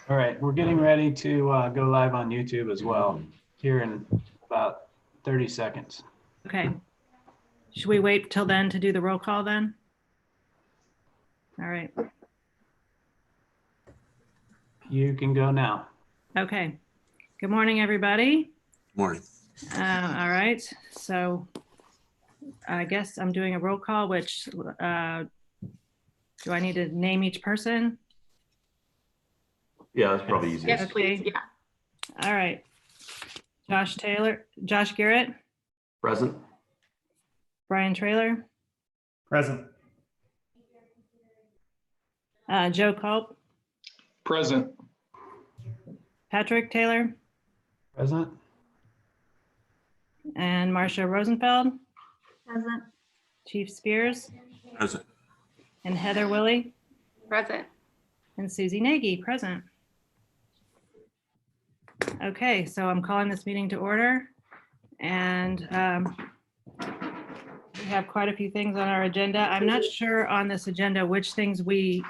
All right, we're getting ready to go live on YouTube as well here in about 30 seconds. Okay. Should we wait till then to do the roll call then? All right. You can go now. Okay. Good morning, everybody. Morning. All right. So I guess I'm doing a roll call, which do I need to name each person? Yeah, that's probably easiest. Yes, please. Yeah. All right. Josh Garrett, Present. Brian Traylor, Present. Joe Culp, Present. Patrick Taylor, Present? and Marcia Rosenfeld, Present. Chief Spears, Present. and Heather Willie, Present. and Susie Nagy, present. Okay, so I'm calling this meeting to order, and we have quite a few things on our agenda. I'm not sure on this agenda which things we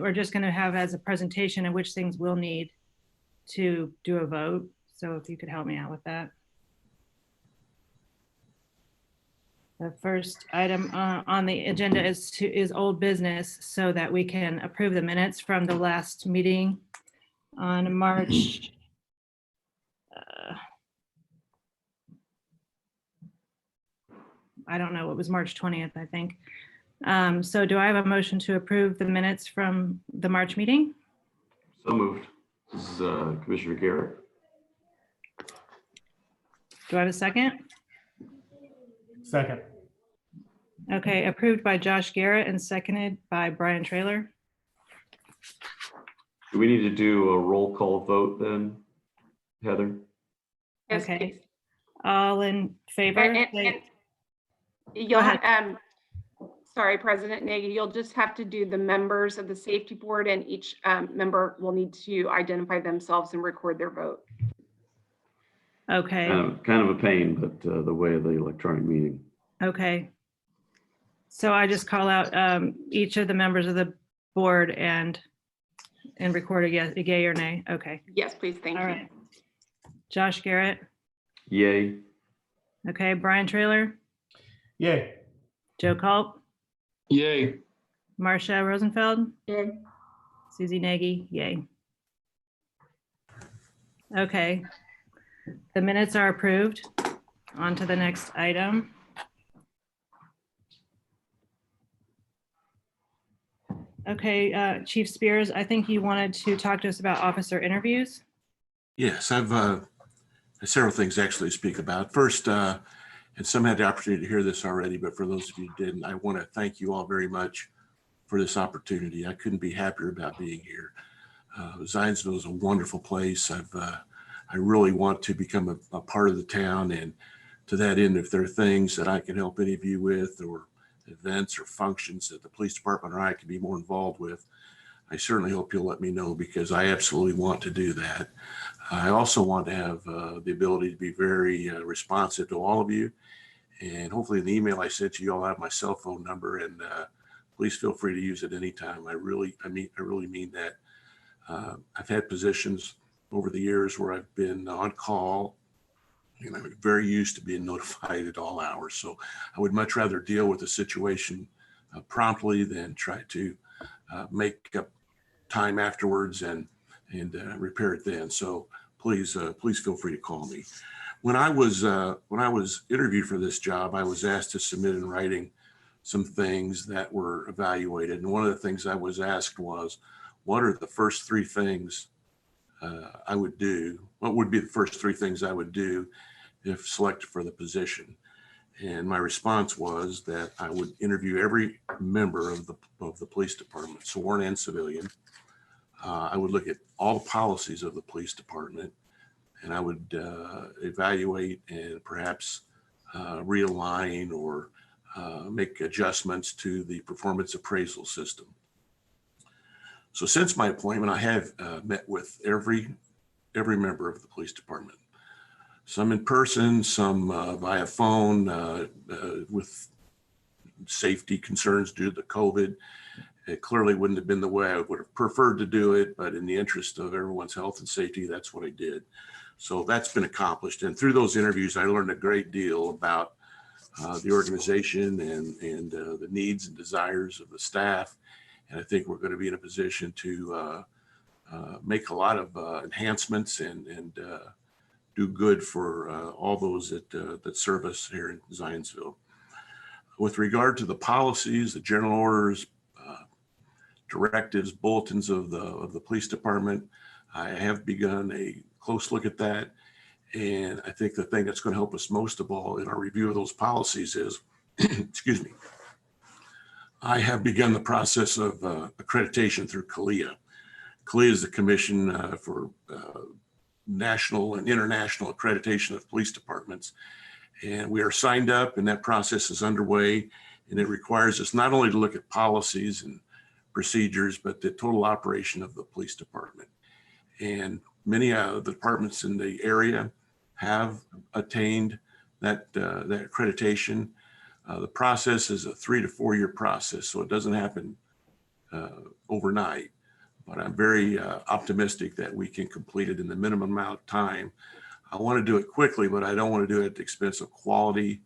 are just going to have as a presentation and which things we'll need to do a vote. So if you could help me out with that. The first item on the agenda is old business, so that we can approve the minutes from the last meeting on March. I don't know, it was March 20th, I think. So do I have a motion to approve the minutes from the March meeting? So moved. This is Commissioner Garrett. Do I have a second? Second. Okay, approved by Josh Garrett and seconded by Brian Traylor. Do we need to do a roll call vote then, Heather? Yes, Okay. please. All in favor? And you'll have, sorry, President Nagy, you'll just have to do the members of the safety board, and each member will need to identify themselves and record their vote. Okay, Kind of a pain, but the way of the electronic meeting. okay. So I just call out each of the members of the board and record a yay or nay. Okay, Yes, please. Thank all you. right. Josh Garrett. Yay. Okay, Brian Traylor, Yay. Joe Culp, Yay. Marcia Rosenfeld, Yay. Susie Nagy, yay. Okay, the minutes are approved. On to the next item. Okay, Chief Spears, I think you wanted to talk to us about officer interviews. Yes, I've several things actually to speak about. First, and some had the opportunity to hear this already, but for those of you who didn't, I want to thank you all very much for this opportunity. I couldn't be happier about being here. Zionsville is a wonderful place. I really want to become a part of the town, and to that end, if there are things that I can help any of you with, or events or functions that the police department or I can be more involved with, I certainly hope you'll let me know, because I absolutely want to do that. I also want to have the ability to be very responsive to all of you. And hopefully in the email I sent you, you'll have my cell phone number, and please feel free to use it anytime. I really mean that. I've had positions over the years where I've been on call, and I'm very used to being notified at all hours. So I would much rather deal with the situation promptly than try to make up time afterwards and repair it then. So please feel free to call me. When I was interviewed for this job, I was asked to submit in writing some things that were evaluated. And one of the things I was asked was, what are the first three things I would do? What would be the first three things I would do if selected for the position? And my response was that I would interview every member of the police department, sworn and civilian. I would look at all the policies of the police department, and I would evaluate and perhaps realign or make adjustments to the performance appraisal system. So since my appointment, I have met with every member of the police department, some in person, some via phone with safety concerns due to the COVID. It clearly wouldn't have been the way I would have preferred to do it, but in the interest of everyone's health and safety, that's what I did. So that's been accomplished. And through those interviews, I learned a great deal about the organization and the needs and desires of the staff. And I think we're going to be in a position to make a lot of enhancements and do good for all those that serve us here in Zionsville. With regard to the policies, the general orders, directives, bulletins of the police department, I have begun a close look at that. And I think the thing that's going to help us most of all in our review of those policies is, excuse me, I have begun the process of accreditation through CALEA. CALEA is the Commission for National and International Accreditation of Police Departments. And we are signed up, and that process is underway. And it requires us not only to look at policies and procedures, but the total operation of the police department. And many of the departments in the area have attained that accreditation. The process is a 3 to 4 year process, so it doesn't happen overnight. But I'm very optimistic that we can complete it in the minimum amount of time. I want to do it quickly, but I don't want to do it at the expense of quality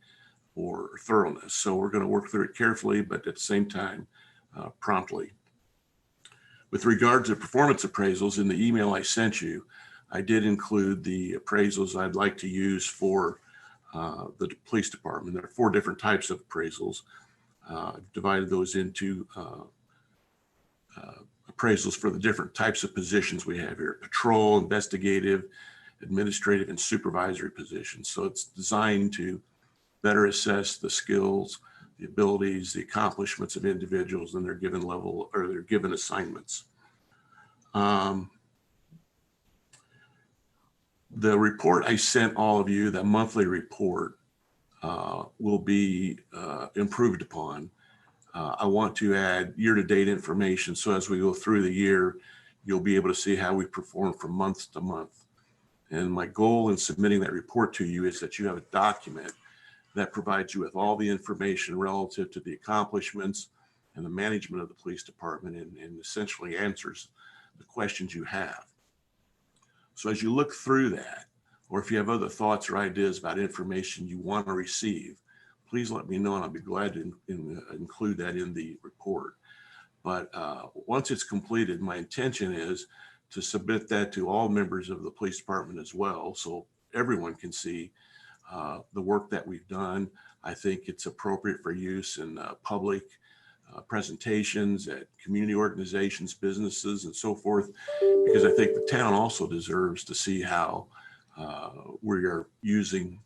or thoroughness. So we're going to work through it carefully, but at the same time, promptly. With regard to performance appraisals, in the email I sent you, I did include the appraisals I'd like to use for the police department. There are 4 different types of appraisals. I've divided those into appraisals for the different types of positions we have here: patrol, investigative, administrative, and supervisory positions. So it's designed to better assess the skills, the abilities, the accomplishments of individuals in their given level or their given assignments. The report I sent all of you, the monthly report, will be improved upon. I want to add year-to-date information, so as we go through the year, you'll be able to see how we perform from month to month. And my goal in submitting that report to you is that you have a document that provides you with all the information relative to the accomplishments and the management of the police department, and essentially answers the questions you have. So as you look through that, or if you have other thoughts or ideas about information you want to receive, please let me know, and I'll be glad to include that in the report. But once it's completed, my intention is to submit that to all members of the police department as well, so everyone can see the work that we've done. I think it's appropriate for use in public presentations at community organizations, businesses, and so forth, because I think the town also deserves to see how we are using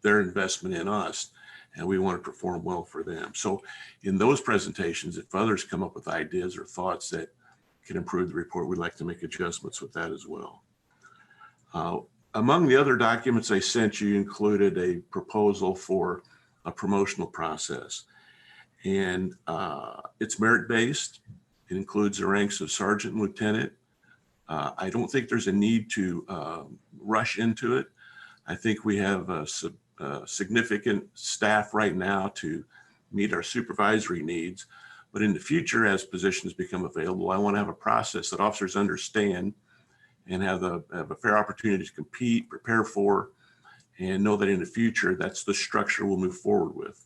their investment in us, and we want to perform well for them. So in those presentations, if others come up with ideas or thoughts that can improve the report, we'd like to make adjustments with that as well. Among the other documents I sent you included a proposal for a promotional process. And it's merit-based. It includes the ranks of sergeant and lieutenant. I don't think there's a need to rush into it. I think we have a significant staff right now to meet our supervisory needs. But in the future, as positions become available, I want to have a process that officers understand and have a fair opportunity to compete, prepare for, and know that in the future, that's the structure we'll move forward with.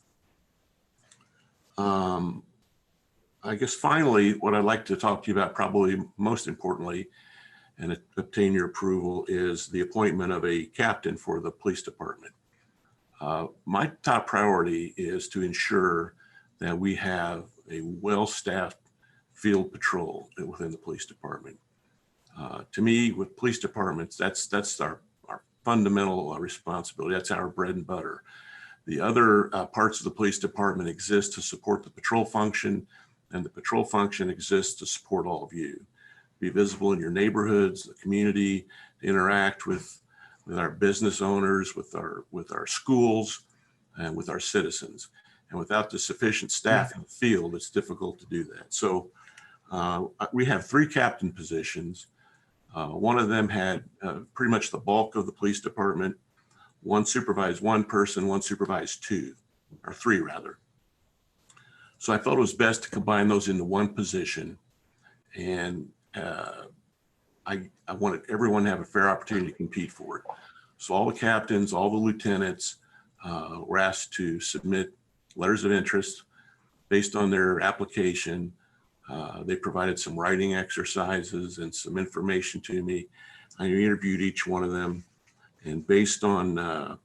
I guess finally, what I'd like to talk to you about, probably most importantly, and obtain your approval, is the appointment of a captain for the police department. My top priority is to ensure that we have a well-staffed field patrol within the police department. To me, with police departments, that's our fundamental responsibility. That's our bread and butter. The other parts of the police department exist to support the patrol function, and the patrol function exists to support all of you. Be visible in your neighborhoods, the community, to interact with our business owners, with our schools, and with our citizens. And without the sufficient staff in the field, it's difficult to do that. So we have 3 captain positions. One of them had pretty much the bulk of the police department. One supervised 1 person, one supervised 2, or 3 rather. So I felt it was best to combine those into one position. And I wanted everyone to have a fair opportunity to compete for it. So all the captains, all the lieutenants were asked to submit letters of interest based on their application. They provided some writing exercises and some information to me. I interviewed each one of them, and based on the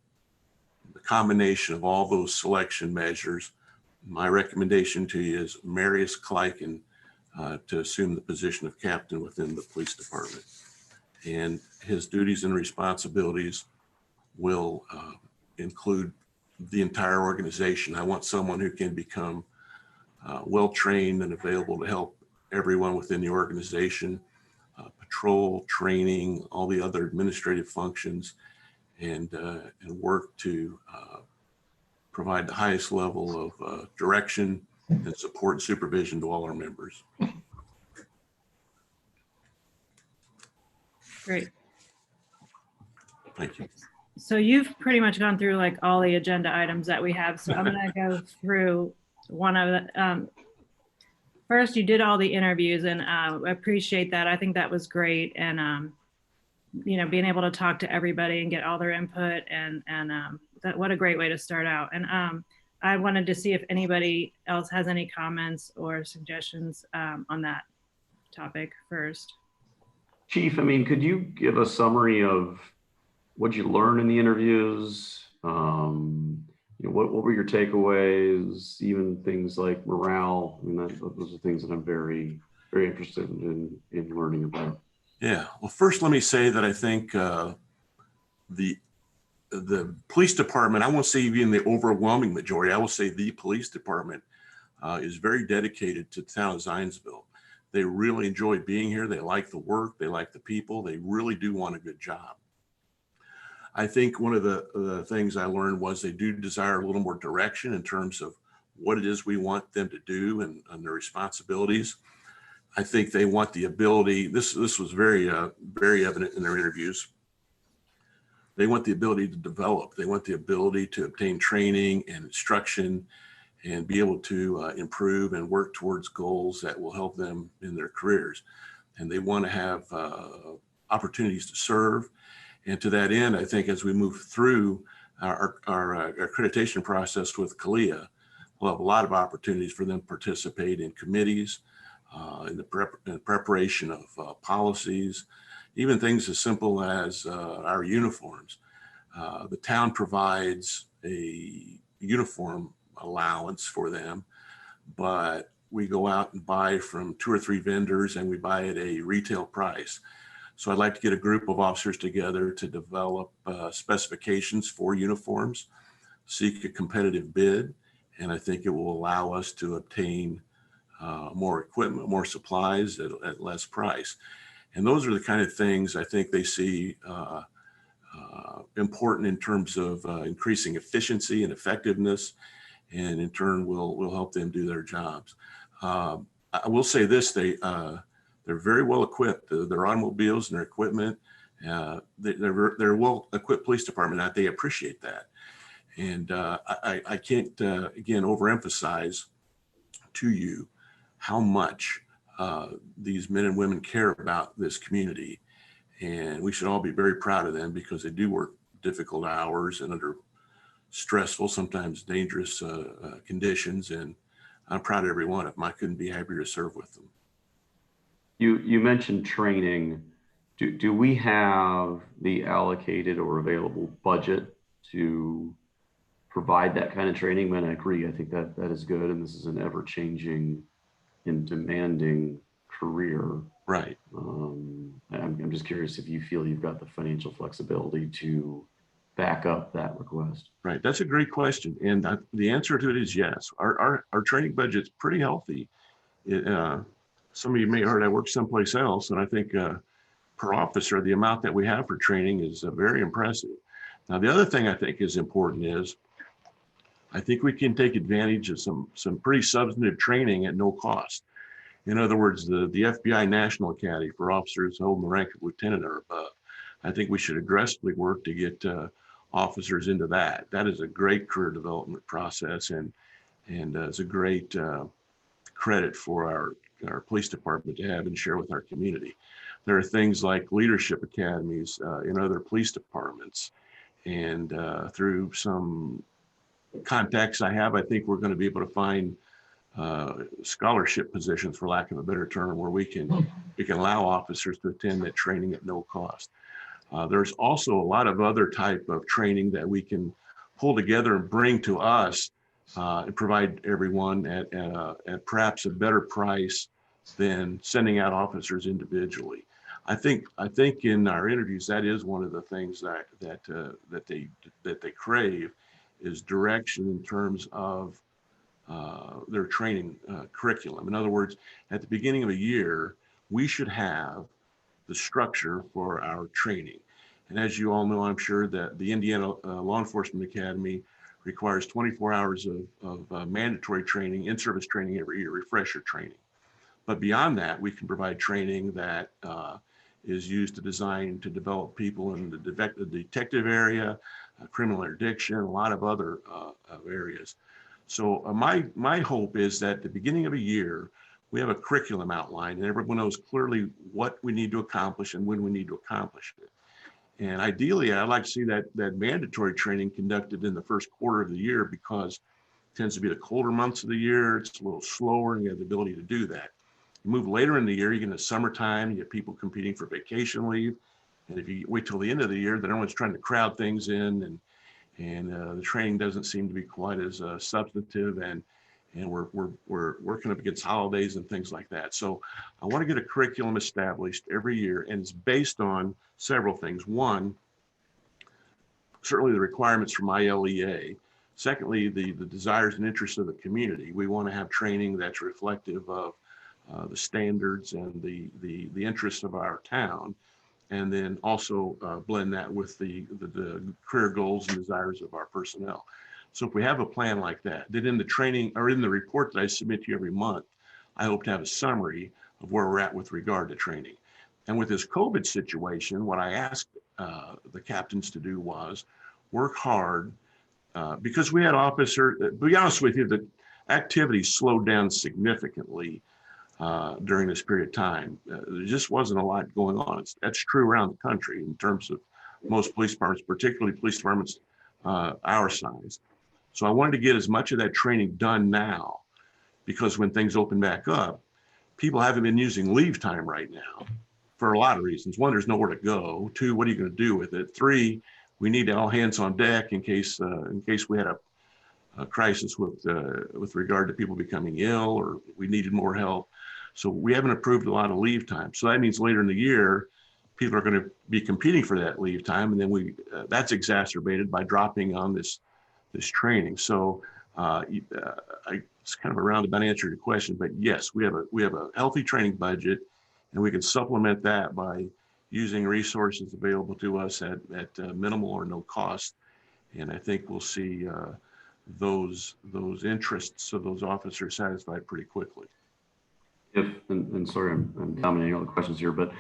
combination of all those selection measures, my recommendation to you is Marius Kleiken to assume the position of captain within the police department. And his duties and responsibilities will include the entire organization. I want someone who can become well-trained and available to help everyone within the organization, patrol, training, all the other administrative functions, and work to provide the highest level of direction and support and supervision to all our members. Great. Thank you. So you've pretty much gone through like all the agenda items that we have. So I'm going to go through one of the, first you did all the interviews, and I appreciate that. I think that was great. And, you know, being able to talk to everybody and get all their input, and that, what a great way to start out. And I wanted to see if anybody else has any comments or suggestions on that topic first. Chief, I mean, could you give a summary of what you learned in the interviews? You know, what were your takeaways? Even things like morale. I mean, those are things that I'm very, very interested in learning about. Yeah. Well, first, let me say that I think the police department, I won't say even the overwhelming majority, I will say the police department is very dedicated to the town of Zionsville. They really enjoy being here. They like the work. They like the people. They really do want a good job. I think one of the things I learned was they do desire a little more direction in terms of what it is we want them to do and their responsibilities. I think they want the ability, this was very evident in their interviews. They want the ability to develop. They want the ability to obtain training and instruction and be able to improve and work towards goals that will help them in their careers. And they want to have opportunities to serve. And to that end, I think as we move through our accreditation process with CALEA, we'll have a lot of opportunities for them to participate in committees, in the preparation of policies, even things as simple as our uniforms. The town provides a uniform allowance for them, but we go out and buy from 2 or 3 vendors, and we buy at a retail price. So I'd like to get a group of officers together to develop specifications for uniforms, seek a competitive bid, and I think it will allow us to obtain more equipment, more supplies at less price. And those are the kind of things I think they see important in terms of increasing efficiency and effectiveness, and in turn will help them do their jobs. I will say this, they're very well equipped. Their automobiles and their equipment, they're a well equipped police department. That they appreciate that. And I can't, again, overemphasize to you how much these men and women care about this community. And we should all be very proud of them, because they do work difficult hours and under stressful, sometimes dangerous conditions. And I'm proud of every one of them. I couldn't be happier to serve with them. You mentioned training. Do we have the allocated or available budget to provide that kind of training? And I agree. I think that is good. And this is an ever-changing and demanding career. Right. I'm just curious if you feel you've got the financial flexibility to back up that request. Right. That's a great question. And the answer to it is yes. Our training budget's pretty healthy. Some of you may have heard I work someplace else, and I think per officer, the amount that we have for training is very impressive. Now, the other thing I think is important is I think we can take advantage of some pretty substantive training at no cost. In other words, the FBI National Academy for officers holding the rank of lieutenant or above. I think we should aggressively work to get officers into that. That is a great career development process, and And it's a great credit for our police department to have and share with our community. There are things like leadership academies in other police departments. And through some contacts I have, I think we're going to be able to find scholarship positions, for lack of a better term, where we can allow officers to attend that training at no cost. There's also a lot of other type of training that we can pull together and bring to us and provide everyone at perhaps a better price than sending out officers individually. I think in our interviews, that is one of the things that they crave, is direction in terms of their training curriculum. In other words, at the beginning of a year, we should have the structure for our training. And as you all know, I'm sure that the Indiana Law Enforcement Academy requires 24 hours of mandatory training, in-service training every year, refresher training. But beyond that, we can provide training that is used to develop people in the detective area, criminal interdiction, a lot of other areas. So my hope is that at the beginning of a year, we have a curriculum outline and everyone knows clearly what we need to accomplish and when we need to accomplish it. And ideally, I'd like to see that mandatory training conducted in the first quarter of the year, because it tends to be the colder months of the year. It's a little slower and you have the ability to do that. You move later in the year, you get into summertime, you get people competing for vacation leave. And if you wait till the end of the year, then everyone's trying to crowd things in, and the training doesn't seem to be quite as substantive, and we're working up against holidays and things like that. So I want to get a curriculum established every year, and it's based on several things. One, certainly the requirements from ILEA. Secondly, the desires and interests of the community. We want to have training that's reflective of the standards and the interests of our town, and then also blend that with the career goals and desires of our personnel. So if we have a plan like that, then in the training or in the report that I submit to you every month, I hope to have a summary of where we're at with regard to training. And with this COVID situation, what I asked the captains to do was work hard, because we had officers, to be honest with you, the activity slowed down significantly during this period of time. There just wasn't a lot going on. That's true around the country in terms of most police departments, particularly police departments our size. So I wanted to get as much of that training done now, because when things open back up, people haven't been using leave time right now for a lot of reasons. One, there's nowhere to go. Two, what are you going to do with it? Three, we need all hands on deck in case we had a crisis with regard to people becoming ill or we needed more help. So we haven't approved a lot of leave time. So that means later in the year, people are going to be competing for that leave time, and then that's exacerbated by dropping on this training. So it's kind of a roundabout answer to your question, but yes, we have a healthy training budget, and we can supplement that by using resources available to us at minimal or no cost. And I think we'll see those interests of those officers satisfied pretty quickly. And sorry, I'm dominating all the questions here, but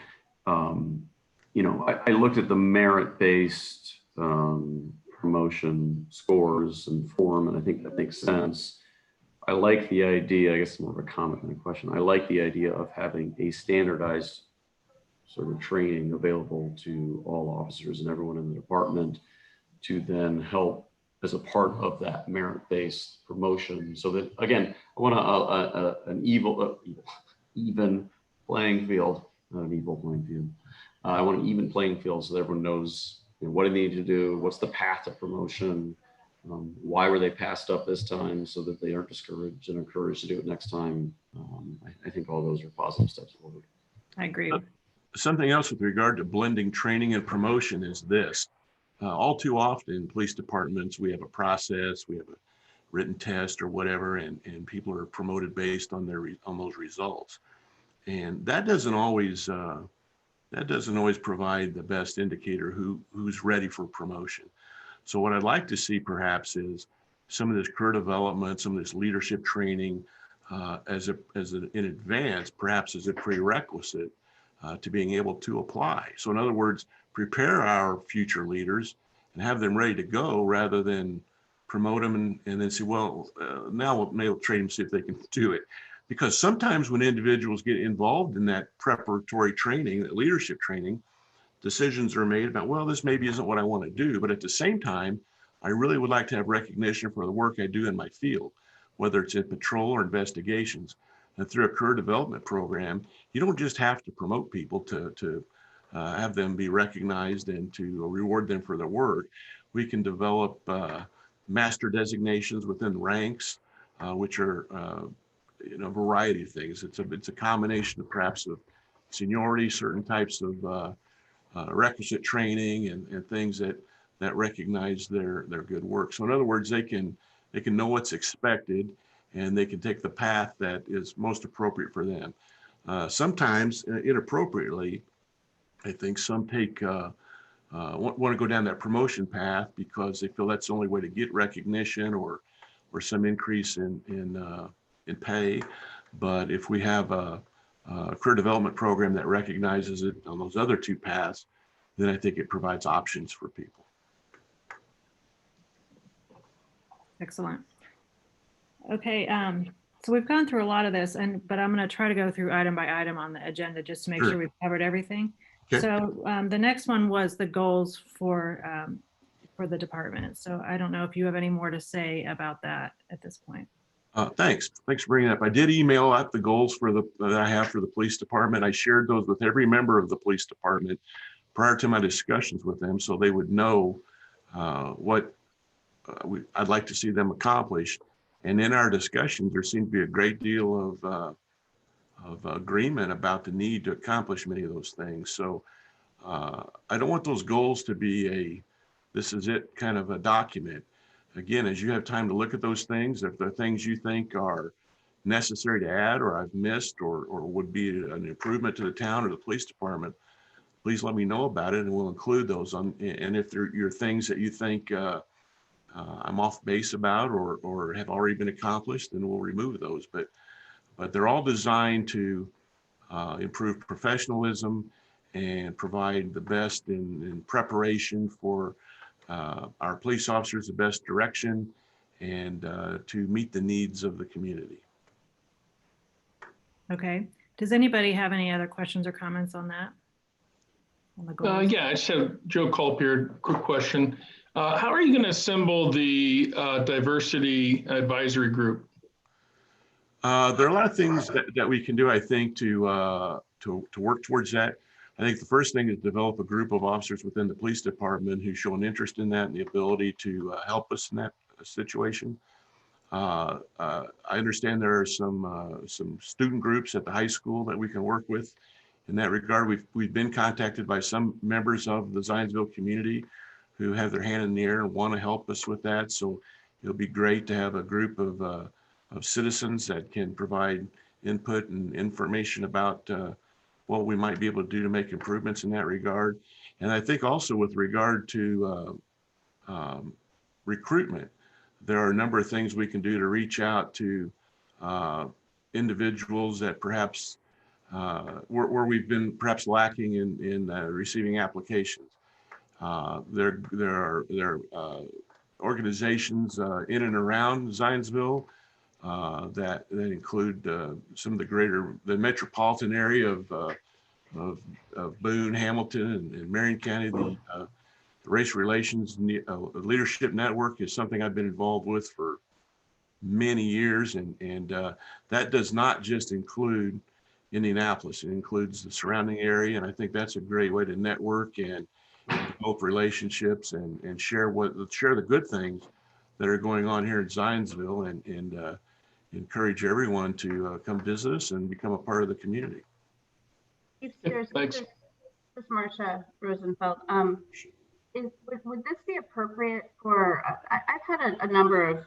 I looked at the merit-based promotion scores and form, and I think that makes sense. I like the idea, I guess more of a comment than a question. I like the idea of having a standardized sort of training available to all officers and everyone in the department to then help as a part of that merit-based promotion. So that, again, I want an even playing field, not an evil playing field. I want an even playing field so that everyone knows what they need to do, what's the path to promotion, why were they passed up this time, so that they aren't discouraged and encouraged to do it next time. I think all those are positive steps forward. I agree. Something else with regard to blending training and promotion is this. All too often in police departments, we have a process, we have a written test or whatever, and people are promoted based on those results. And that doesn't always provide the best indicator who's ready for promotion. So what I'd like to see perhaps is some of this career development, some of this leadership training in advance, perhaps as a prerequisite to being able to apply. So in other words, prepare our future leaders and have them ready to go rather than promote them and then say, well, now we'll maybe train them, see if they can do it. Because sometimes when individuals get involved in that preparatory training, that leadership training, decisions are made about, well, this maybe isn't what I want to do, but at the same time, I really would like to have recognition for the work I do in my field, whether it's in patrol or investigations. And through a career development program, you don't just have to promote people to have them be recognized and to reward them for their work. We can develop master designations within ranks, which are a variety of things. It's a combination of perhaps of seniority, certain types of requisite training and things that recognize their good work. So in other words, they can know what's expected and they can take the path that is most appropriate for them. Sometimes inappropriately, I think some take want to go down that promotion path because they feel that's the only way to get recognition or some increase in pay. But if we have a career development program that recognizes it on those other two paths, then I think it provides options for people. Excellent. Okay, so we've gone through a lot of this, but I'm going to try to go through item by item on the agenda just to make Sure. sure we've covered everything. Okay. So the next one was the goals for the department. So I don't know if you have any more to say about that at this point. Thanks for bringing it up. I did email out the goals that I have for the police department. I shared those with every member of the police department prior to my discussions with them, so they would know what I'd like to see them accomplish. And in our discussions, there seemed to be a great deal of agreement about the need to accomplish many of those things. So I don't want those goals to be this is it kind of a document. Again, as you have time to look at those things, if there are things you think are necessary to add or I've missed or would be an improvement to the town or the police department, please let me know about it and we'll include those on. And if there are things that you think I'm off base about or have already been accomplished, then we'll remove those. But they're all designed to improve professionalism and provide the best in preparation for our police officers, the best direction, and to meet the needs of the community. Okay. Does anybody have any other questions or comments on that? On the goals? Yeah, I just have Joe Culp here. Quick question. How are you going to assemble the diversity advisory group? There are a lot of things that we can do, I think, to work towards that. I think the first thing is develop a group of officers within the police department who show an interest in that and the ability to help us in that situation. I understand there are some student groups at the high school that we can work with. In that regard, we've been contacted by some members of the Zionsville community who have their hand in the air and want to help us with that. So it'll be great to have a group of citizens that can provide input and information about what we might be able to do to make improvements in that regard. And I think also with regard to recruitment, there are a number of things we can do to reach out to individuals that perhaps where we've been perhaps lacking in receiving applications. There are organizations in and around Zionsville that include some of the metropolitan area of Boone, Hamilton, and Marion County. The Race Relations Leadership Network is something I've been involved with for many years, and that does not just include Indianapolis. It includes the surrounding area, and I think that's a great way to network and develop relationships and share the good things that are going on here in Zionsville, and encourage everyone to come visit us and become a part of the community. Thanks. This is Marcia Rosenfeld. Would this be appropriate for, I've had a number of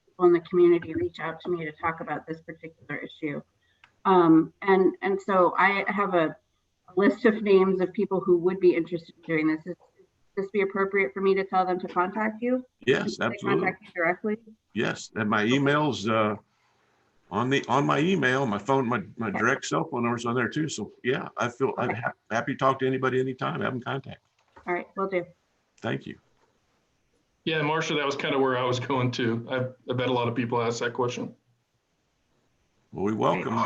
people in the community reach out to me to talk about this particular issue. And so I have a list of names of people who would be interested in doing this. Would this be appropriate for me to tell them to contact you? Yes, absolutely. Contact you directly? Yes, and my email's on my email, my phone, my direct cell phone number's on there too. So yeah, I'm happy to talk to anybody anytime. Have them contact. All right, will do. Thank you. Yeah, Marcia, that was kind of where I was going to. I bet a lot of people ask that question. Well, we welcome.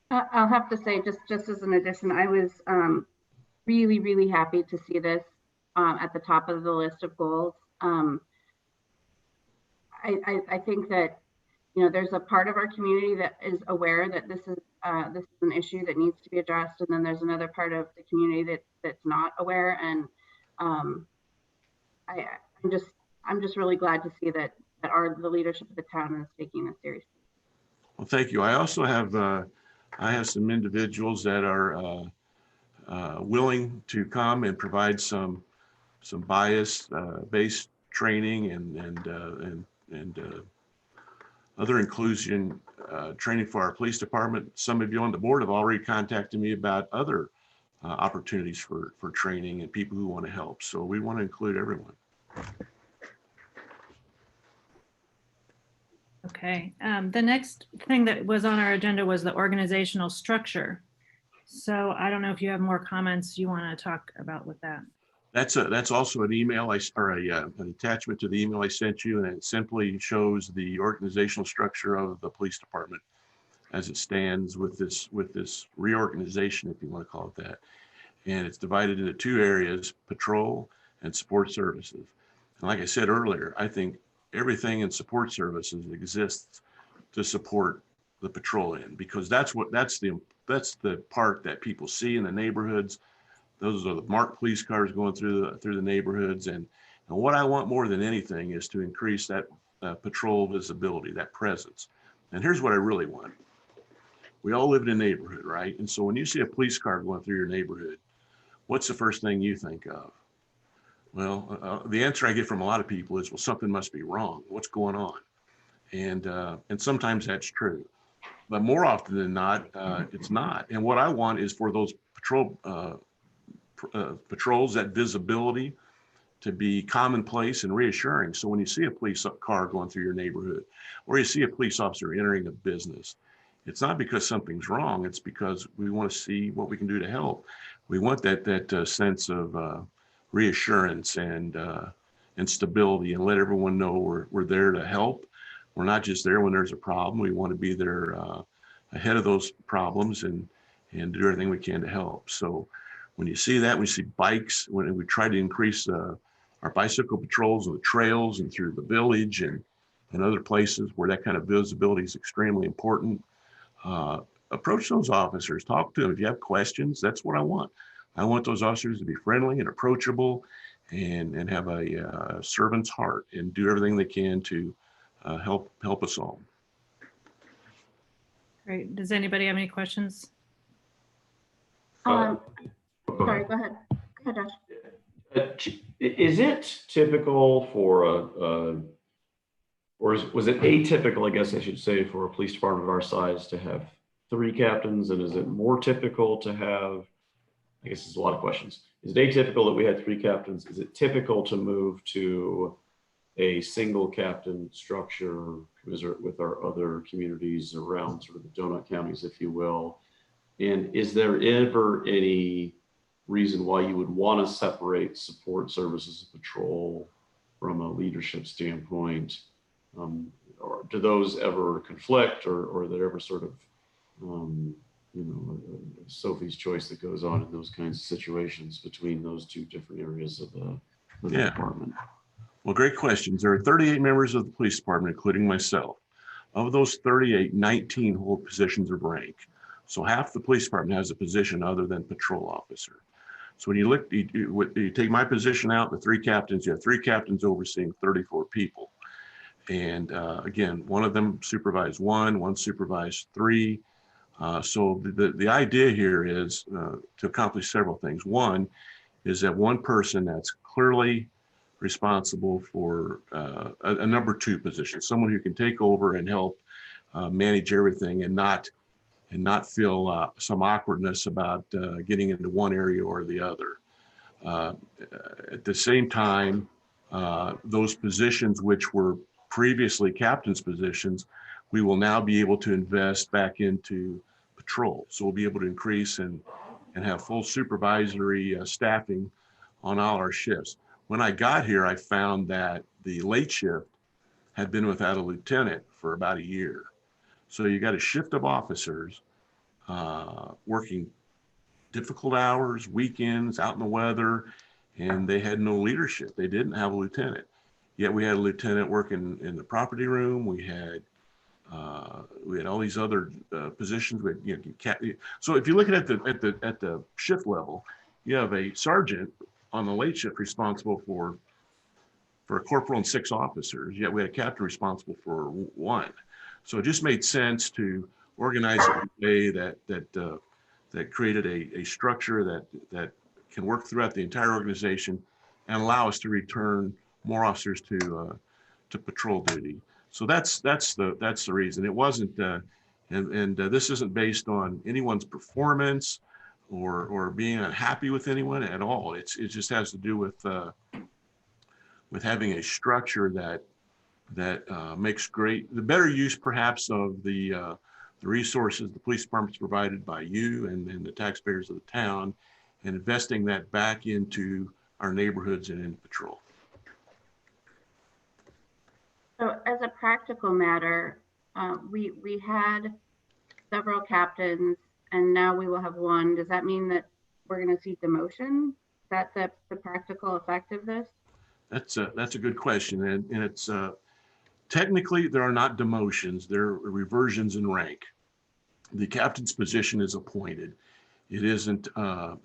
I'll have to say, just as an addition, I was really, really happy to see this at the top of the list of goals. I think that, you know, there's a part of our community that is aware that this is an issue that needs to be addressed, and then there's another part of the community that's not aware. And I'm just really glad to see that the leadership of the town is taking this seriously. Well, thank you. I also have I have some individuals that are willing to come and provide some bias based training and other inclusion training for our police department. Some of you on the board have already contacted me about other opportunities for training and people who want to help. So we want to include everyone. Okay, the next thing that was on our agenda was the organizational structure. So I don't know if you have more comments you want to talk about with that. That's also an email an attachment to the email I sent you, and it simply shows the organizational structure of the police department as it stands with this reorganization, if you want to call it that. And it's divided into two areas: patrol and support services. And like I said earlier, I think everything in support services exists to support the patrol end, because that's the part that people see in the neighborhoods. Those are the marked police cars going through the neighborhoods. And what I want more than anything is to increase that patrol visibility, that presence. And here's what I really want. We all live in a neighborhood, right? And so when you see a police car going through your neighborhood, what's the first thing you think of? Well, the answer I get from a lot of people is, well, something must be wrong. What's going on? And sometimes that's true, but more often than not, it's not. And what I want is for those patrols, that visibility, to be commonplace and reassuring. So when you see a police car going through your neighborhood, or you see a police officer entering a business, it's not because something's wrong. It's because we want to see what we can do to help. We want that sense of reassurance and stability, and let everyone know we're there to help. We're not just there when there's a problem. We want to be there ahead of those problems and do everything we can to help. So when you see that, we see bikes, when we try to increase our bicycle patrols on the trails and through the village and other places where that kind of visibility is extremely important. Approach those officers, talk to them. If you have questions, that's what I want. I want those officers to be friendly and approachable and have a servant's heart and do everything they can to help us all. Great. Does anybody have any questions? Sorry, go ahead. Go ahead, Josh. Is it typical for was it atypical, I guess I should say, for a police department of our size to have 3 captains? And is it more typical to have, I guess there's a lot of questions. Is it atypical that we had 3 captains? Is it typical to move to a single captain structure with our other communities around sort of the donut counties, if you will? And is there ever any reason why you would want to separate support services and patrol from a leadership standpoint? Or do those ever conflict, or are there ever sort of, Sophie's choice that goes on in those kinds of situations between those 2 different areas of the department? Well, great questions. There are 38 members of the police department, including myself. Of those 38, 19 hold positions of rank. So half the police department has a position other than patrol officer. So when you look, you take my position out, the 3 captains, you have 3 captains overseeing 34 people. And again, one of them supervised 1 supervised 3. So the idea here is to accomplish several things. One is that one person that's clearly responsible for a number 2 position, someone who can take over and help manage everything and not feel some awkwardness about getting into one area or the other. At the same time, those positions which were previously captain's positions, we will now be able to invest back into patrol. So we'll be able to increase and have full supervisory staffing on all our shifts. when I got here, I found that the late shift had been without a lieutenant for about a year. So you got a shift of officers working difficult hours, weekends, out in the weather, and they had no leadership. They didn't have a lieutenant. Yet we had a lieutenant working in the property room. We had all these other positions. So if you look at the shift level, you have a sergeant on the late shift responsible for a corporal and 6 officers. Yet we had a captain responsible for 1. So it just made sense to organize it in a way that created a structure that can work throughout the entire organization and allow us to return more officers to patrol duty. So that's the reason. It wasn't, and this isn't based on anyone's performance or being unhappy with anyone at all. It just has to do with having a structure that makes the better use perhaps of the resources the police department's provided by you and the taxpayers of the town, and investing that back into our neighborhoods and in patrol. So as a practical matter, we had several captains and now we will have 1. Does that mean that we're going to see demotion? Is that the practical effect of this? That's a good question. And it's technically there are not demotions, there are reversions in rank. The captain's position is appointed. It isn't a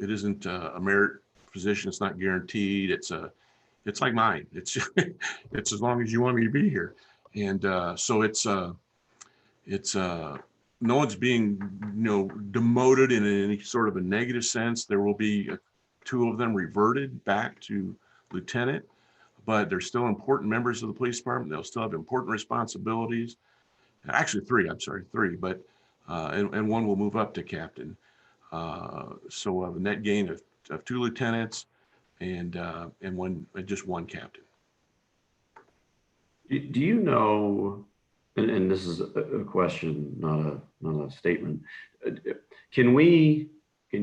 merit position. It's not guaranteed. It's like mine. It's as long as you want me to be here. And so it's no one's being demoted in any sort of a negative sense. There will be 2 of them reverted back to lieutenant, but they're still important members of the police department. They'll still have important responsibilities. Actually 3, I'm sorry, 3, but and 1 will move up to captain. So a net gain of 2 lieutenants and just 1 captain. Do you know, and this is a question, not a statement. Can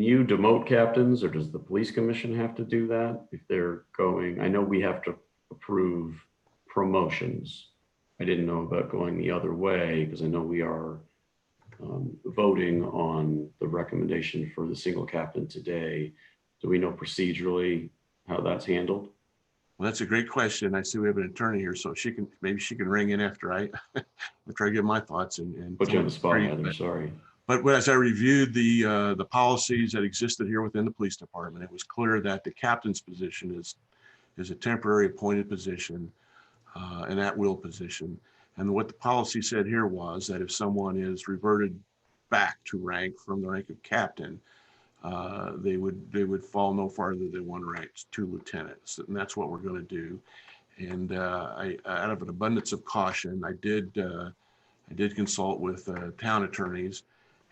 you demote captains, or does the police commission have to do that if they're going? I know we have to approve promotions. I didn't know about going the other way, because I know we are voting on the recommendation for the single captain today. Do we know procedurally how that's handled? Well, that's a great question. I see we have an attorney here, so maybe she can ring in after I give my thoughts and Put you on the spot, Heather, sorry. But as I reviewed the policies that existed here within the police department, it was clear that the captain's position is a temporary appointed position, an at-will position. And what the policy said here was that if someone is reverted back to rank from the rank of captain, they would fall no farther than 1 rank to lieutenants, and that's what we're going to do. And out of an abundance of caution, I did consult with town attorneys,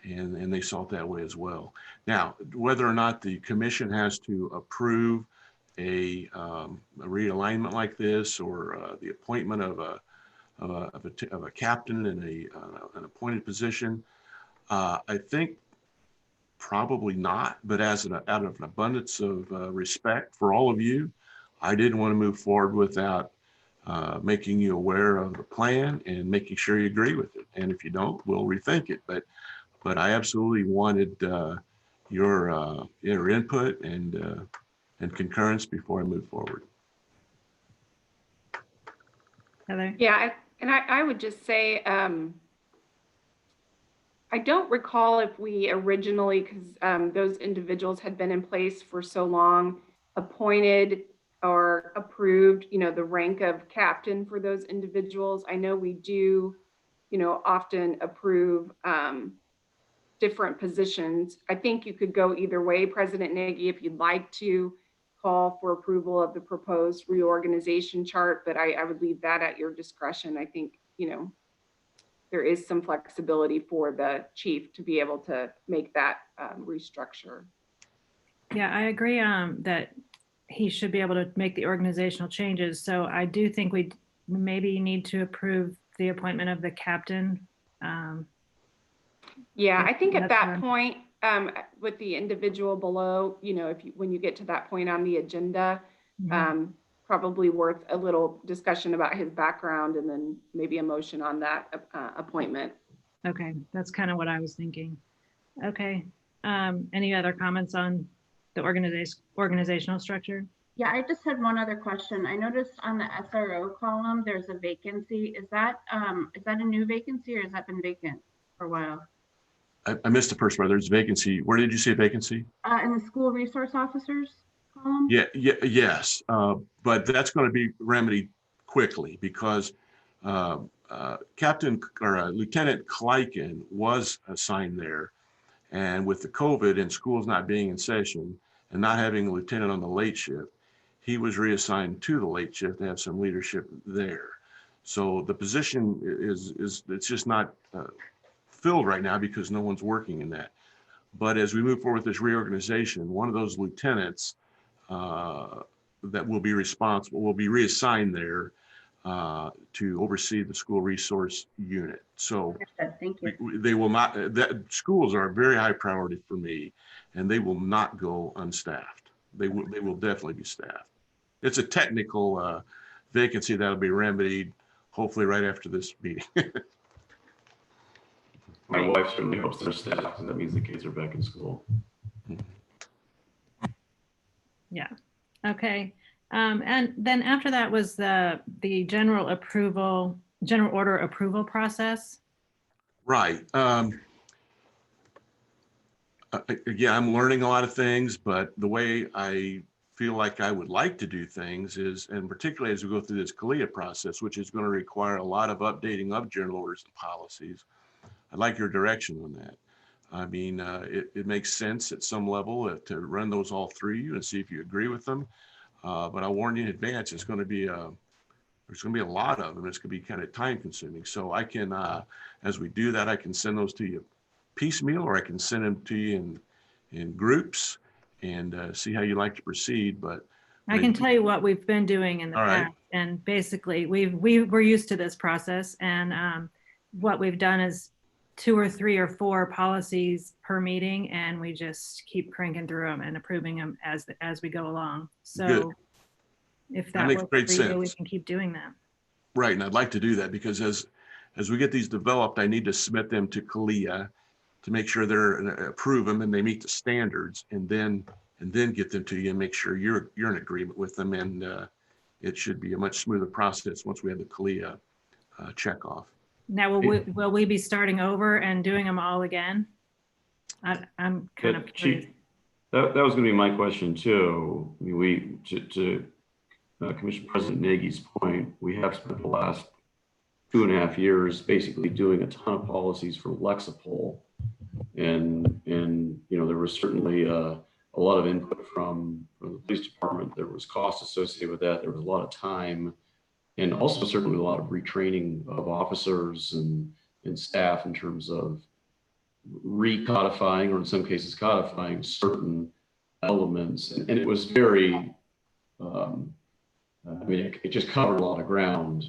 and they saw it that way as well. Now, whether or not the commission has to approve a realignment like this, or the appointment of a captain in an appointed position, I think probably not, but out of an abundance of respect for all of you, I didn't want to move forward without making you aware of the plan and making sure you agree with it. And if you don't, we'll rethink it. But I absolutely wanted your input and concurrence before I move forward. Heather? Yeah, and I would just say, I don't recall if we originally, because those individuals had been in place for so long, appointed or approved, the rank of captain for those individuals. I know we do, often approve different positions. I think you could go either way, President Nagy, if you'd like to call for approval of the proposed reorganization chart, but I would leave that at your discretion. I think, there is some flexibility for the chief to be able to make that restructure. Yeah, I agree that he should be able to make the organizational changes. So I do think we maybe need to approve the appointment of the captain. Yeah, I think at That's that point, with the individual below, when you get to that point on the agenda, probably worth a little discussion about his background and then maybe a motion on that appointment. Okay, that's kind of what I was thinking. Okay, any other comments on the organizational structure? Yeah, I just had one other question. I noticed on the SRO column, there's a vacancy. Is that a new vacancy or has that been vacant for a while? I missed the first part. There's a vacancy. Where did you say vacancy? In the school resource officers column? Yes. But that's going to be remedied quickly because Captain or Lieutenant Kleiken was assigned there. And with the COVID and schools not being in session and not having a lieutenant on the late shift, he was reassigned to the late shift to have some leadership there. So the position is it's just not filled right now because no one's working in that. But as we move forward with this reorganization, one of those lieutenants that will be responsible will be reassigned there to oversee the school resource unit. So Thank you. they will not, that schools are a very high priority for me, and they will not go unstaffed. They will definitely be staffed. It's a technical vacancy that'll be remedied hopefully right after this meeting. My wife certainly hopes they're staffed, and that means the kids are back in school. Yeah, okay. And then after that was the general order approval process. Right. Again, I'm learning a lot of things, but the way I feel like I would like to do things is, and particularly as we go through this CALIA process, which is going to require a lot of updating of general orders and policies, I'd like your direction on that. I mean, it makes sense at some level to run those all through you and see if you agree with them. But I warn you in advance, it's going to be there's going to be a lot of them. It's going to be kind of time consuming. So I can, as we do that, I can send those to you piecemeal, or I can send them to you in groups and see how you like to proceed. But I can tell you what we've been doing in the past. And basically we're used to this process. And what we've done is 2 or 3 or 4 policies per meeting, and we just keep cranking through them and approving them as we go along. So good. If that makes works great for you, we sense. can keep doing that. Right, and I'd like to do that because as we get these developed, I need to submit them to CALIA to make sure they're approve them and they meet the standards, and then get them to you and make sure you're in agreement with them, and it should be a much smoother process once we have the CALIA check off. Now, will we be starting over and doing them all again? I'm kind of curious. That was going to be my question too. I mean, to Commissioner President Nagy's point, we have spent the last 2.5 years basically doing a ton of policies for Lexapol, and there was certainly a lot of input from the police department. There was cost associated with that. There was a lot of time, and also certainly a lot of retraining of officers and staff in terms of recodifying, or in some cases codifying, certain elements. And it was very, it just covered a lot of ground.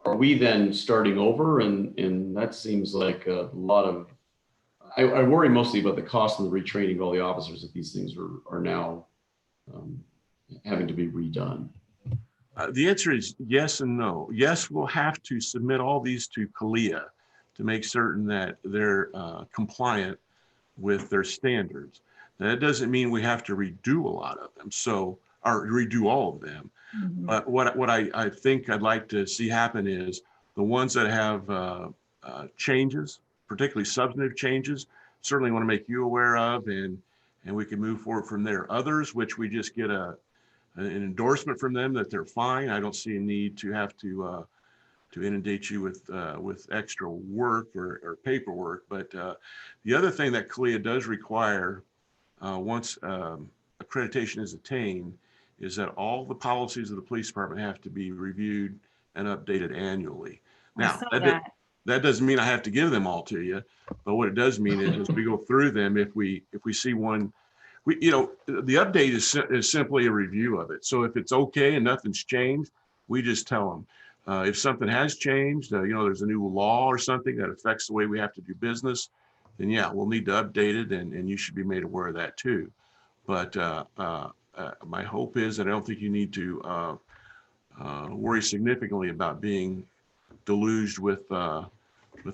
Are we then starting over? And that seems like a lot of, I worry mostly about the cost and the retraining of all the officers, that these things are now having to be redone. The answer is yes and no. Yes, we'll have to submit all these to CALIA to make certain that they're compliant with their standards. That doesn't mean we have to redo a lot of them, or redo all of them. Mm-hmm. But what I think I'd like to see happen is the ones that have changes, particularly substantive changes, certainly want to make you aware of, and we can move forward from there. Others, which we just get an endorsement from them that they're fine, I don't see a need to have to inundate you with extra work or paperwork. But the other thing that CALIA does require once accreditation is attained is that all the policies of the police department have to be reviewed and updated annually. Now, that doesn't mean I have to give them all to you, but what it does mean is as we go through them, if we see one, the update is simply a review of it. So if it's okay and nothing's changed, we just tell them. If something has changed, there's a new law or something that affects the way we have to do business, then yeah, we'll need to update it, and you should be made aware of that too. But my hope is that I don't think you need to worry significantly about being deluged with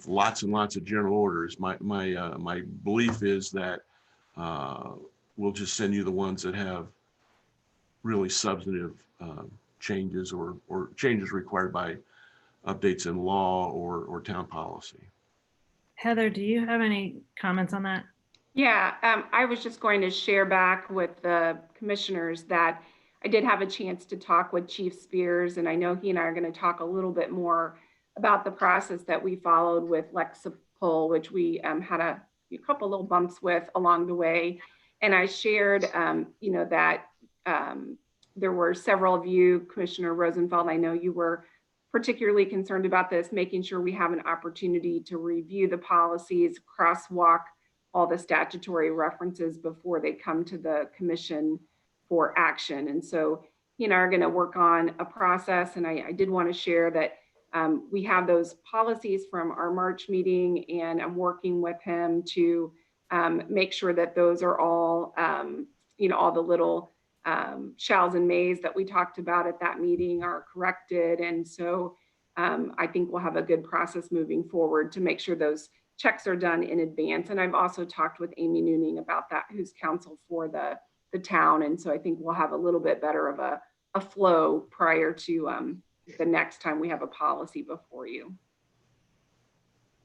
lots and lots of general orders. My belief is that we'll just send you the ones that have really substantive changes or changes required by updates in law or town policy. Heather, do you have any comments on that? Yeah, I was just going to share back with the commissioners that I did have a chance to talk with Chief Spears, and I know he and I are going to talk a little bit more about the process that we followed with Lexipol, which we had a couple little bumps with along the way. And I shared, that there were several of you, Commissioner Rosenfeld, I know you were particularly concerned about this, making sure we have an opportunity to review the policies, crosswalk all the statutory references before they come to the commission for action. And so he and I are going to work on a process. And I did want to share that we have those policies from our March meeting, and I'm working with him to make sure that those are all, all the little shalls and mays that we talked about at that meeting are corrected. And so I think we'll have a good process moving forward to make sure those checks are done in advance. And I've also talked with Amy Nooning about that, who's counsel for the town. And so I think we'll have a little bit better of a flow prior to the next time we have a policy before you.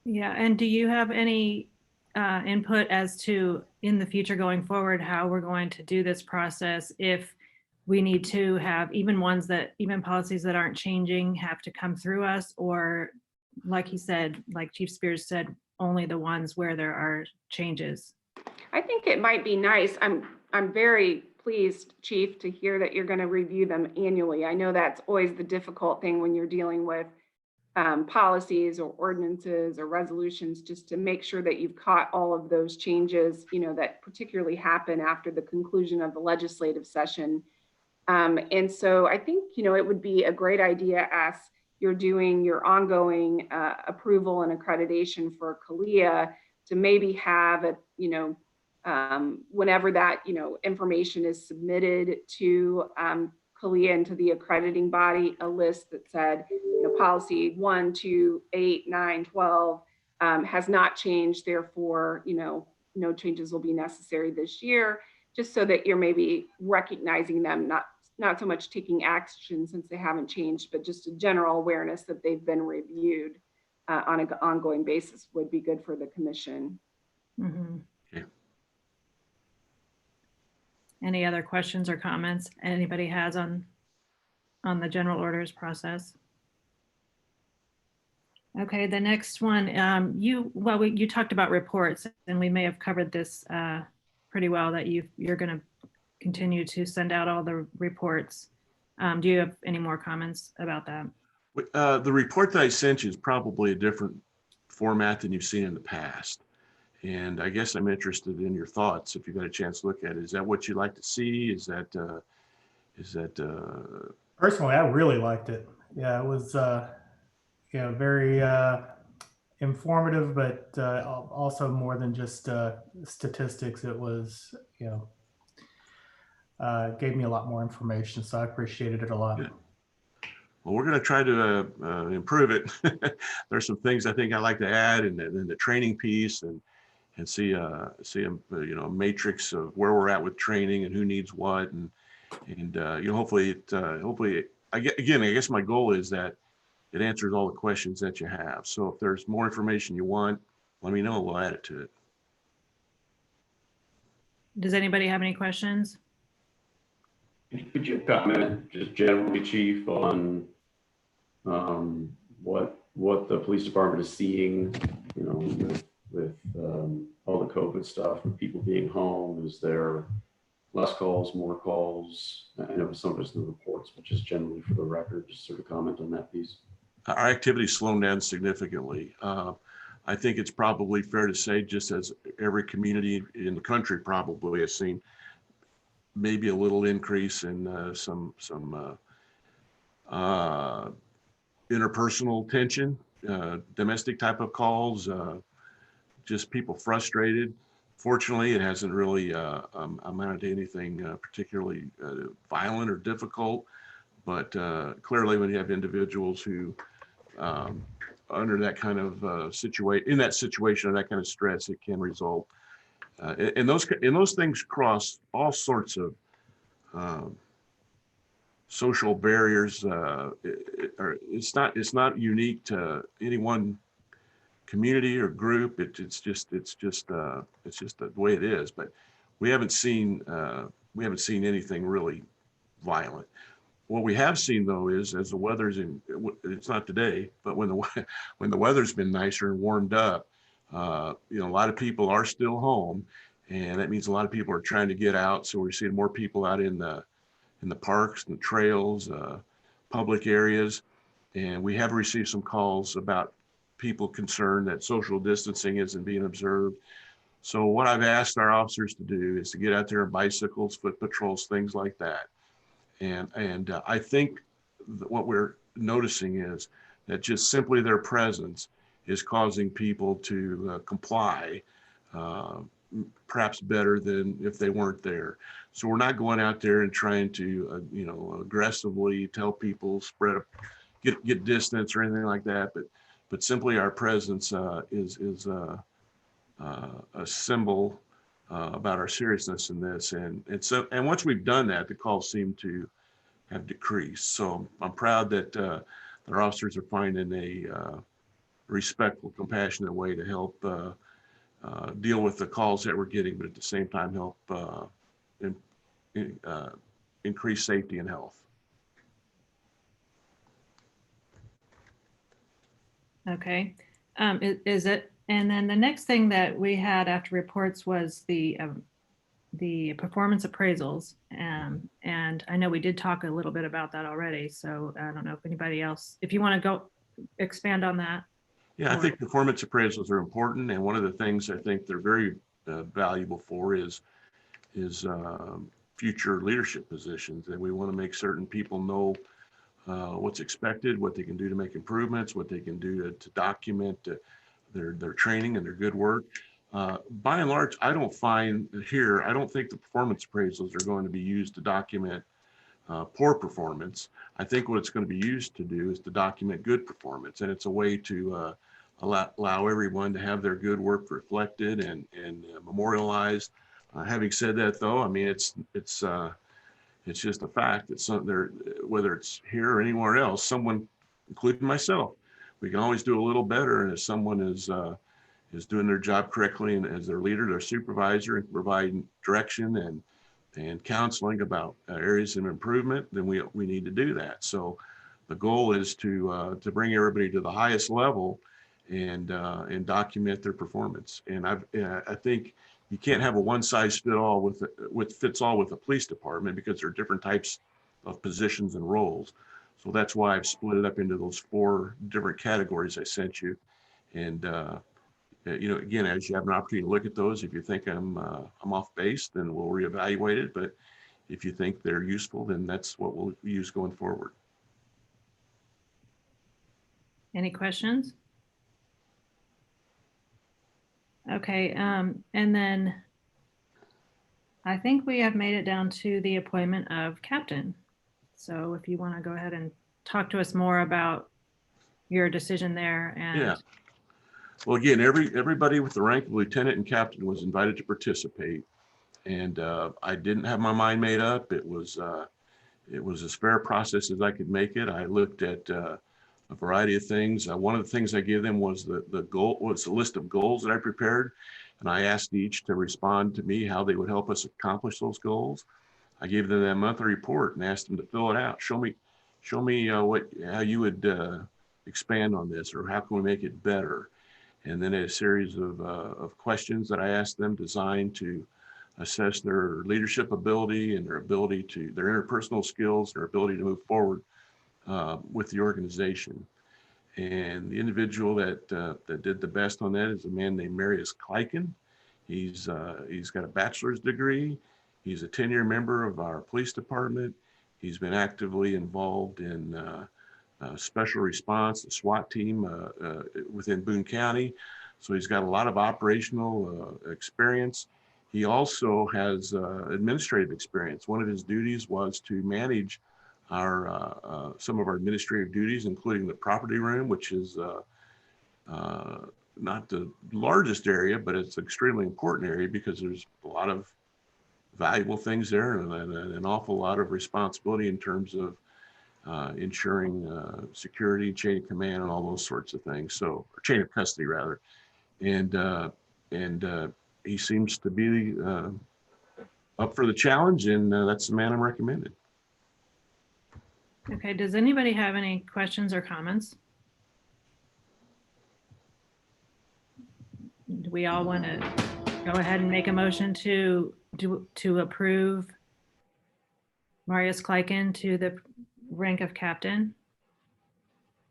Yeah, and do you have any input as to, in the future going forward, how we're going to do this process if we need to have even policies that aren't changing have to come through us, or like he said, like Chief Spears said, only the ones where there are changes? I think it might be nice. I'm very pleased, Chief, to hear that you're going to review them annually. I know that's always the difficult thing when you're dealing with policies or ordinances or resolutions, just to make sure that you've caught all of those changes, that particularly happen after the conclusion of the legislative session. And so I think, it would be a great idea as you're doing your ongoing approval and accreditation for CALEA to maybe have a, whenever that, information is submitted to CALEA and to the accrediting body, a list that said, policy 1, 2, 8, 9, 12 has not changed. Therefore, no changes will be necessary this year, just so that you're maybe recognizing them, not so much taking action since they haven't changed, but just a general awareness that they've been reviewed on an ongoing basis would be good for the commission. Mm-hmm. Okay. Any other questions or comments anybody has on the general orders process? Okay, the next one, you talked about reports, and we may have covered this pretty well, that you're going to continue to send out all the reports. Do you have any more comments about that? The report that I sent you is probably a different format than you've seen in the past. And I guess I'm interested in your thoughts if you've got a chance to look at it. Is that what you'd like to see? Is that Personally, I really liked it. Yeah, it was, very informative, but also more than just statistics. It was, gave me a lot more information. So I appreciated it a lot. Yeah. Well, we're going to try to improve it. There's some things I think I like to add, and then the training piece, and see a matrix of where we're at with training and who needs what, and hopefully I guess my goal is that it answers all the questions that you have. So if there's more information you want, let me know. We'll add it to it. Does anybody have any questions? Could you comment just generally, Chief, on what the police department is seeing, with all the COVID stuff and people being home? Is there less calls, more calls? I know some of it's in the reports, but just generally for the record, just sort of comment on that piece. Our activity slowed down significantly. I think it's probably fair to say, just as every community in the country probably has seen, maybe a little increase in some interpersonal tension, domestic type of calls, just people frustrated. Fortunately, it hasn't really amounted to anything particularly violent or difficult, But clearly, when you have individuals who under that kind of in that situation or that kind of stress, it can result. And those things cross all sorts of social barriers. It's not unique to any one community or group. It's just the way it is. But we haven't seen anything really violent. What we have seen though is as the weather's it's not today, but when the weather's been nicer and warmed up, a lot of people are still home, and that means a lot of people are trying to get out. So we're seeing more people out in the parks and the trails, public areas, and we have received some calls about people concerned that social distancing isn't being observed. So what I've asked our officers to do is to get out there on bicycles, foot patrols, things like that. And I think what we're noticing is that just simply their presence is causing people to comply, perhaps better than if they weren't there. So we're not going out there and trying to, aggressively tell people get distance or anything like that, but simply our presence is a symbol about our seriousness in this, and once we've done that, the calls seem to have decreased. So I'm proud that our officers are finding a respectful, compassionate way to help deal with the calls that we're getting, but at the same time help increase safety and health. Okay, is it? And then the next thing that we had after reports was the performance appraisals. And I know we did talk a little bit about that already. So I don't know if anybody else, if you want to go expand on that. Yeah, I think performance appraisals are important. And one of the things I think they're very valuable for is future leadership positions. And we want to make certain people know what's expected, what they can do to make improvements, what they can do to document their training and their good work. By and large, I don't think the performance appraisals are going to be used to document poor performance. I think what it's going to be used to do is to document good performance. And it's a way to allow everyone to have their good work reflected and memorialized. Having said that, though, I mean, it's just a fact that whether it's here or anywhere else, someone, including myself, we can always do a little better. And if someone is doing their job correctly and as their leader, their supervisor, and providing direction and counseling about areas of improvement, then we need to do that. So the goal is to bring everybody to the highest level and document their performance. And I think you can't have a one size fits all with the police department, because there are different types of positions and roles. So that's why I've split it up into those 4 different categories I sent you. And again, as you have an opportunity to look at those, if you think I'm off base, then we'll reevaluate it. But if you think they're useful, then that's what we'll use going forward. Any questions? Okay, and then I think we have made it down to the appointment of captain. So if you want to go ahead and talk to us more about your decision there. And yeah. Well, again, everybody with the rank of lieutenant and captain was invited to participate, and I didn't have my mind made up. It was as fair a process as I could make it. I looked at a variety of things. One of the things I gave them was the list of goals that I prepared, and I asked each to respond to me how they would help us accomplish those goals. I gave them that monthly report and asked them to fill it out. Show me how you would expand on this, or how can we make it better. And then a series of questions that I asked them, designed to assess their leadership ability and their interpersonal skills, their ability to move forward with the organization. And the individual that did the best on that is a man named Marius Kleiken. He's got a bachelor's degree. He's a 10-year member of our police department. He's been actively involved in special response, the SWAT team within Boone County. So he's got a lot of operational experience. He also has administrative experience. One of his duties was to manage some of our administrative duties, including the property room, which is not the largest area, but it's an extremely important area because there's a lot of valuable things there and an awful lot of responsibility in terms of ensuring security, chain of command, and all those sorts of things. So, or chain of custody rather. And he seems to be up for the challenge, and that's the man I'm recommending. Okay, does anybody have any questions or comments? Do we all want to go ahead and make a motion to approve Marius Kleiken to the rank of captain?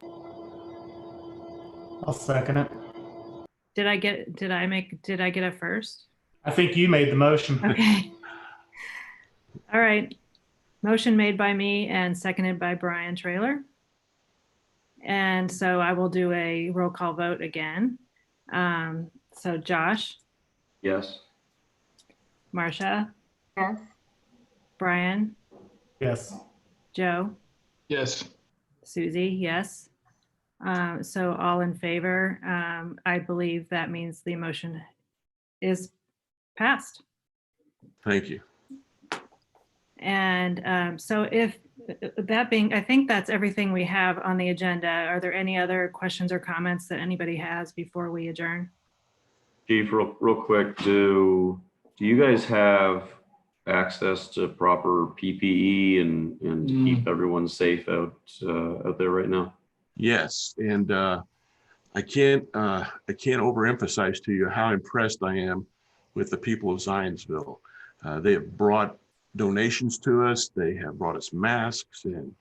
I'll second it. Did I get it first? I think you made the motion. Okay. All right. Motion made by me and seconded by Brian Traylor. And so I will do a roll call vote again. So Josh, Yes. Marcia, Yes. Brian, Yes. Joe, Yes. Susie, yes. So all in favor, I believe that means the motion is passed. Thank you. And so if that being, I think that's everything we have on the agenda. Are there any other questions or comments that anybody has before we adjourn? Chief, real quick, do you guys have access to proper PPE and to keep everyone safe out there right now? Yes, and I can't overemphasize to you how impressed I am with the people of Zionsville. They have brought donations to us. They have brought us masks and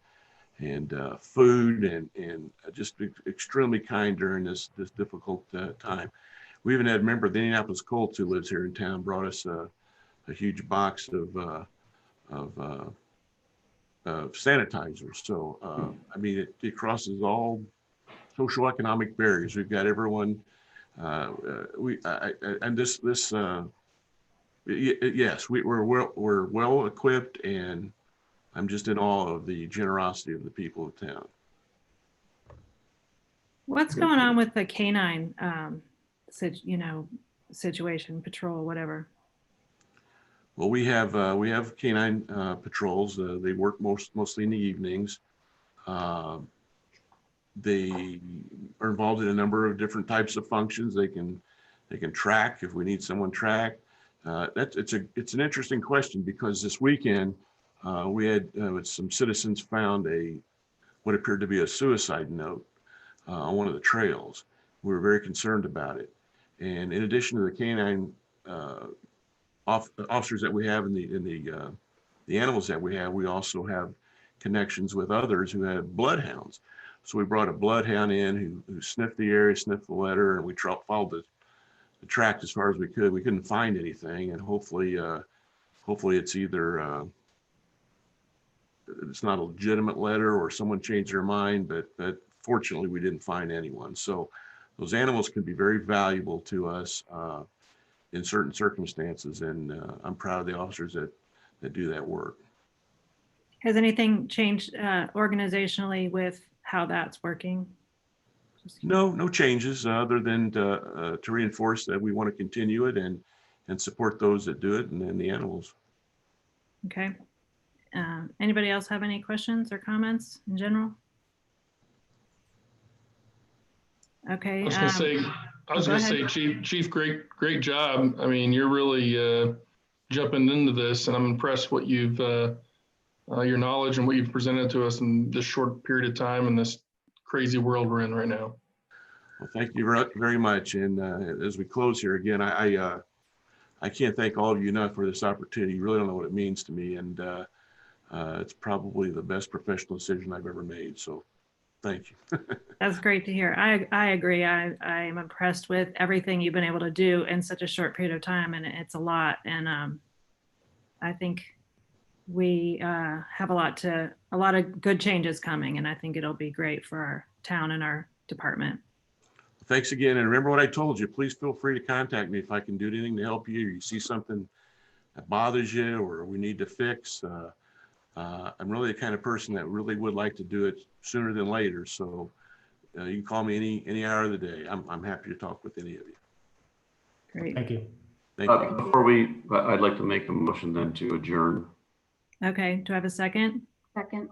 food and just extremely kind during this difficult time. We even had a member of the Indianapolis Colts who lives here in town brought us a huge box of sanitizer. So I mean, it crosses all social economic barriers. We've got everyone. Yes, we're well equipped, and I'm just in awe of the generosity of the people of town. What's going on with the canine, situation, patrol, whatever? Well, we have canine patrols. They work mostly in the evenings. They are involved in a number of different types of functions. They can track if we need someone tracked. It's an interesting question because this weekend we had some citizens found what appeared to be a suicide note on one of the trails. We were very concerned about it. And in addition to the canine officers that we have in the animals that we have, we also have connections with others who have bloodhounds. So we brought a bloodhound in who sniffed the area, sniffed the letter, and we followed the track as far as we could. We couldn't find anything, and hopefully it's either it's not a legitimate letter or someone changed their mind, but fortunately we didn't find anyone. So those animals can be very valuable to us in certain circumstances, and I'm proud of the officers that do that work. Has anything changed organizationally with how that's working? No changes other than to reinforce that we want to continue it and support those that do it and then the animals. Okay. Anybody else have any questions or comments in general? Okay. I was gonna say, Chief, great job. I mean, you're really jumping into this, and I'm impressed what you've your knowledge and what you've presented to us in this short period of time in this crazy world we're in right now. Well, thank you very much. And as we close here again, I can't thank all of you enough for this opportunity. You really don't know what it means to me, and it's probably the best professional decision I've ever made. So thank you. That's great to hear. I agree. I am impressed with everything you've been able to do in such a short period of time, and it's a lot. And I think we have a lot of good changes coming, and I think it'll be great for our town and our department. Thanks again. And remember what I told you, please feel free to contact me if I can do anything to help you, or you see something that bothers you or we need to fix. I'm really the kind of person that really would like to do it sooner than later. So you can call me any hour of the day. I'm happy to talk with any of you. Great. Thank you. Thank you. Before I'd like to make a motion then to adjourn. Okay, do I have a second? Second.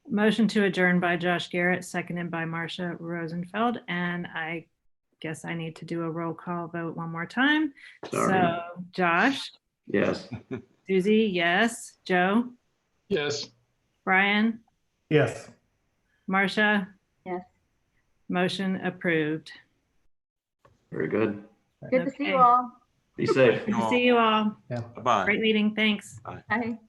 Motion to adjourn by Josh Garrett, seconded by Marcia Rosenfeld, and I guess I need to do a roll call vote one more time. Sorry. So Josh, Yes. Susie, yes. Joe, Yes. Brian, Yes. Marcia, Yes. motion approved. Very good. Good to see you Okay. all. Be safe. Good to see you all. Bye-bye. Great meeting. Thanks. Bye.